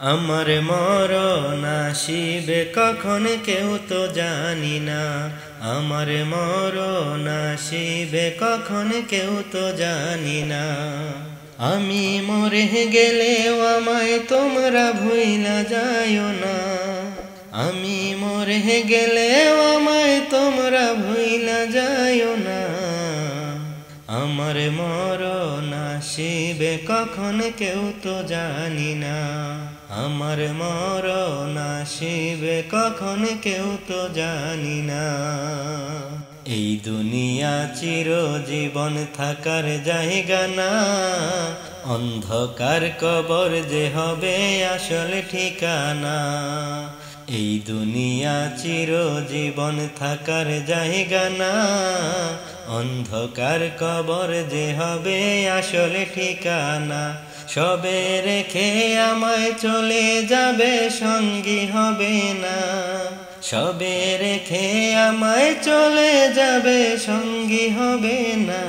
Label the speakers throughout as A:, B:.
A: আমার মরণ আসিবে কখন কেউ তো জানি না। আমার মরণ আসিবে কখন কেউ তো জানি না। আমি মরে গেলেও আমায় তোমরা ভুইলা যাইও না। আমি মরে গেলেও আমায় তোমরা ভুইলা যাইও না। আমার মরণ আসিবে কখন কেউ তো জানি না। আমার মরণ আসিবে কখন কেউ তো জানি না। এই দুনিয়া চিরজীবন থাকার জায়গা না। অন্ধকার কবর যে হবে আসল ঠিকানা। এই দুনিয়া চিরজীবন থাকার জায়গা না। অন্ধকার কবর যে হবে আসল ঠিকানা। সবে রেখে আমায় চলে যাবে সঙ্গী হবে না। সবে রেখে আমায় চলে যাবে সঙ্গী হবে না।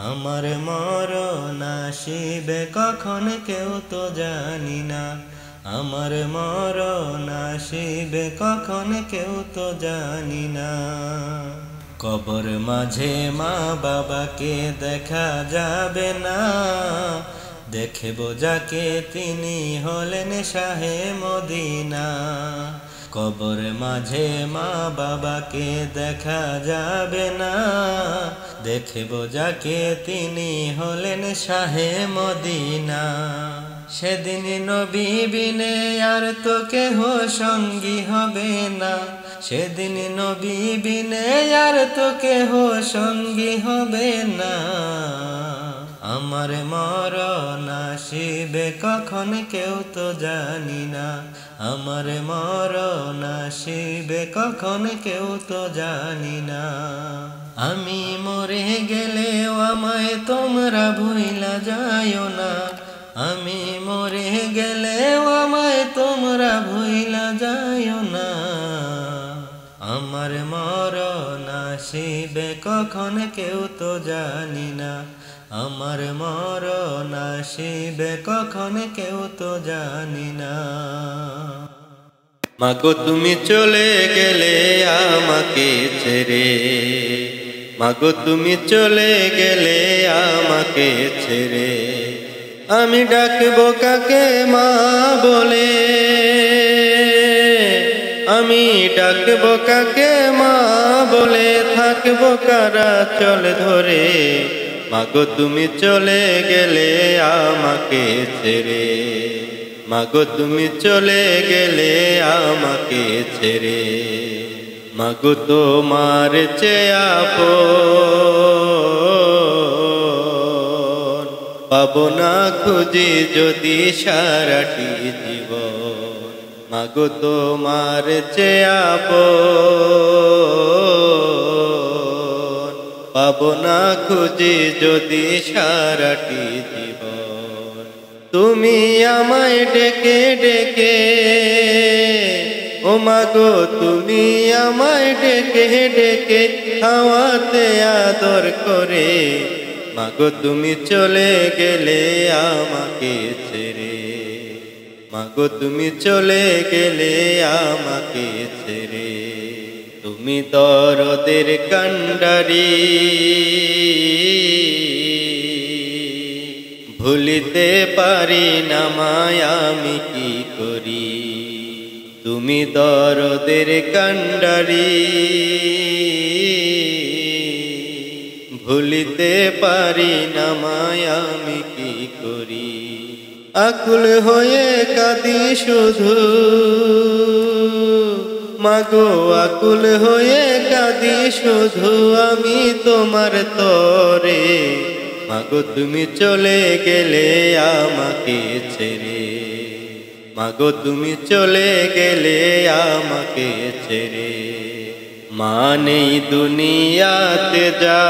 A: আমার মরণ আসিবে কখন কেউ তো জানি না। আমার মরণ আসিবে কখন কেউ তো জানি না। কবর মাঝে মা বাবাকে দেখা যাবে না। দেখব যাকে তিনি হলেন শাহে মদিনা। কবর মাঝে মা বাবাকে দেখা যাবে না। দেখব যাকে তিনি হলেন শাহে মদিনা। সেদিন নবী বিনে আর তো কেহ সঙ্গী হবে না। সেদিন নবী বিনে আর তো কেহ সঙ্গী হবে না। আমার মরণ আসিবে কখন কেউ তো জানি না। আমার মরণ আসিবে কখন কেউ তো জানি না। আমি মরে গেলেও আমায় তোমরা ভুইলা যাইও না। আমি মরে গেলেও আমায় তোমরা ভুইলা যাইও না। আমার মরণ আসিবে কখন কেউ তো জানি না। আমার মরণ আসিবে কখন কেউ তো জানি না। মাগো তুমি চলে গেলে আমাকে ছেড়ে। মাগো তুমি চলে গেলে আমাকে ছেড়ে। আমি ডাকবো কাকে মা বলে। আমি ডাকবো কাকে মা বলে। থাকবো কারা চল ধরে। মাগো তুমি চলে গেলে আমাকে ছেড়ে। মাগো তুমি চলে গেলে আমাকে ছেড়ে। মাগো তোমার চেয়ে আপন পাবো না খুঁজি যদি সারাটি জীবন। মাগো তোমার চেয়ে আপন পাবো না খুঁজি যদি সারাটি জীবন। তুমি আমায় ডেকে ডেকে ও মাগো তুমি আমায় ডেকে ডেকে খাওয়াতে আদর করে। মাগো তুমি চলে গেলে আমাকে ছেড়ে। মাগো তুমি চলে গেলে আমাকে ছেড়ে। তুমি দরদের কান্ডারি ভুলিতে পারি না মায় আমি কি করি। তুমি দরদের কান্ডারি ভুলিতে পারি না মায় আমি কি করি। আকুল হয়ে কাঁদি শুধু মাগো আকুল হয়ে কাঁদি শুধু আমি তোমার তরে। মাগো তুমি চলে গেলে আমাকে ছেড়ে। মাগো তুমি চলে গেলে আমাকে ছেড়ে। মা নেই দুনিয়াতে যা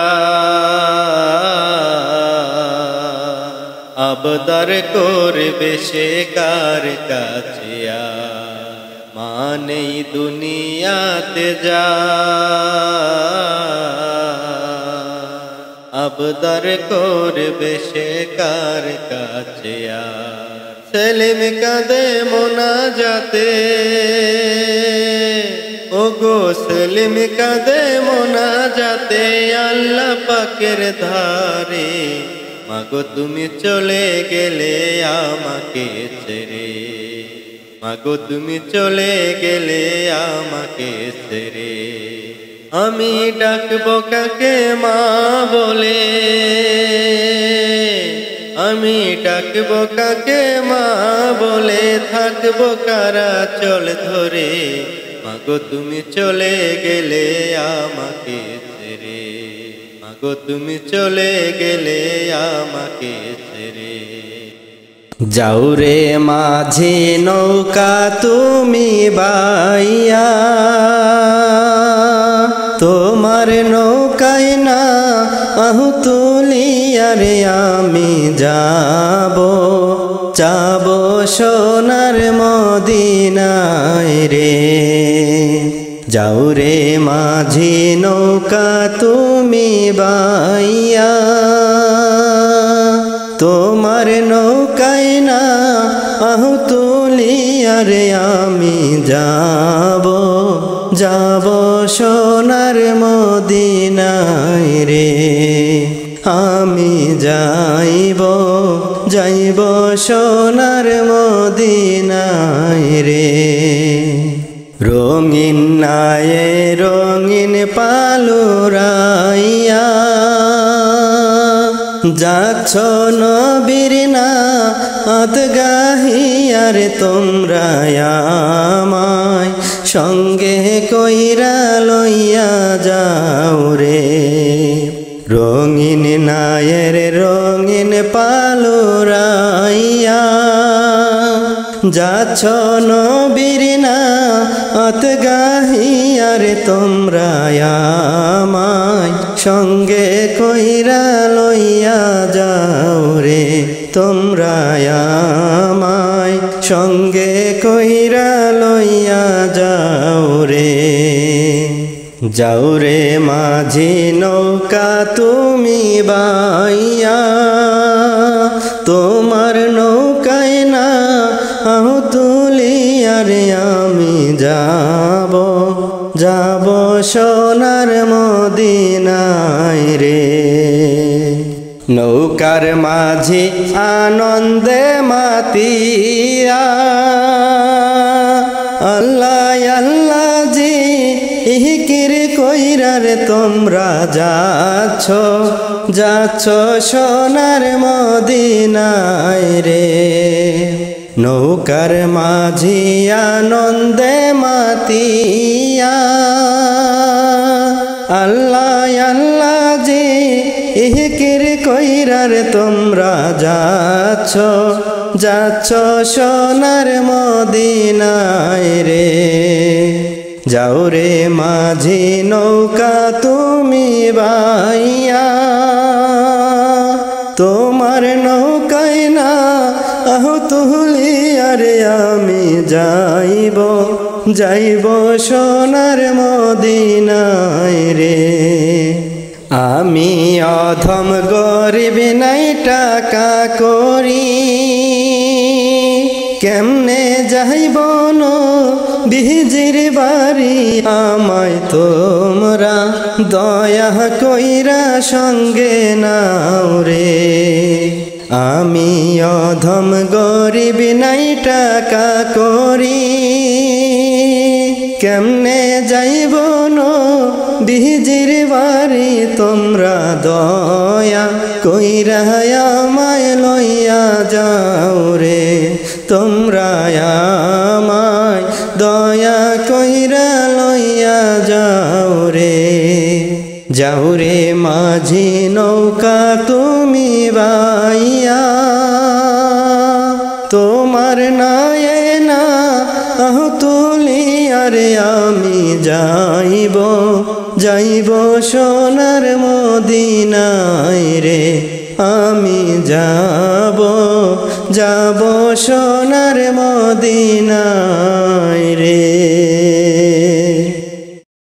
A: আবদার করবে সে কার কাছে। মা নেই দুনিয়াতে যা আবদার করবে সে কার কাছে। সেলিম কাঁদে মোনাজাতে, ওগো সেলিম কাঁদে মোনাজাতে আল্লাহ পাকের ধারে। মাগো তুমি চলে গেলে আমাকে ছেড়ে, মাগো তুমি চলে গেলে আমাকে ছেড়ে। আমি ডাকবো কাকে মা বলে, আমি ডাকবো কাকে মা বলে, থাকবো কারা চল ধরে। মাগো তুমি চলে গেলে আমাকে ছেড়ে, মাগো তুমি চলে গেলে আমাকে ছেড়ে। যাও রে মাঝি নৌকা তুমি বাইয়া, তোমার নৌকায় না আহু তুলিয়া রে আমি যাব, যাব সোনার মদিনায় রে। যাও রে মাঝি নৌকা তুমি বাইয়া, তোমার নৌকায় না আহু তুলিয়া রে আমি যাব, যাব সোনার মদিনায় রে। আমি যাইব, যাইব সোনার মদিনায় রে। রঙিন নায়ে রঙিন পালুরাইয়া, যাচ্ছ নবীর নাত গাহিয়া রে তোমরা আমায় সঙ্গে কইরা লইয়া যাও রে। রঙিন নায়ের রঙিন পালুরাইয়া, যাচ্ছ নবীর নাত গাহিয়া রে তোমরা আমায় সঙ্গে কইরা লইয়া যাও রে। তোমরা আমায় সঙ্গে কইরা লইয়া যাও রে। যাও রে মাঝি নৌকা তুমি বাইয়া, তোমার নৌকায় না আহু তুলিয়া রে আমি যাব, যাব সোনার মদিনায় রে। নৌকার মাঝি আনন্দে মাতিয়া, আল্লাহ আল্লাহ জি ইহিকির কইরা রে তোমরা যাচ্ছ, যাচ্ছ সোনার মদিনায় রে। নৌকার মাঝি আনন্দে মাতিয়া, আল্লাহ আল্লাহ জি ইহিকির কইরা রে তোমরা যাচ্ছ, যাচ্ছ সোনার মদিনায় রে। যাও রে মাঝি নৌকা তুমি বাইয়া, তোমার নৌকায় না আহু তুলিয়া রে আমি যাইব, যাইব সোনার মদিনায় রে। আমি অধম গরিব নাই টাকা করি, কেমনে যাইব বিজির বাড়ি। আমায় তোমরা দয়া কইরা সঙ্গে নাও রে। আমি অধম গরিব নাই টাকা করি, কেমনে যাইব বিজির বাড়ি। তোমরা দয়া কইরা আমায় লইয়া যাও রে। তোমরা আমায় দয়া কইরা লইয়া যাও রে। যাও রে মাঝি নৌকা তুমি বাইয়া, তোমার নায়ে না আহু তুলিয়া রে আমি যাইব, যাইব সোনার মদিনায় রে। আমি যাব, যাব সোনার মদিনায় রে।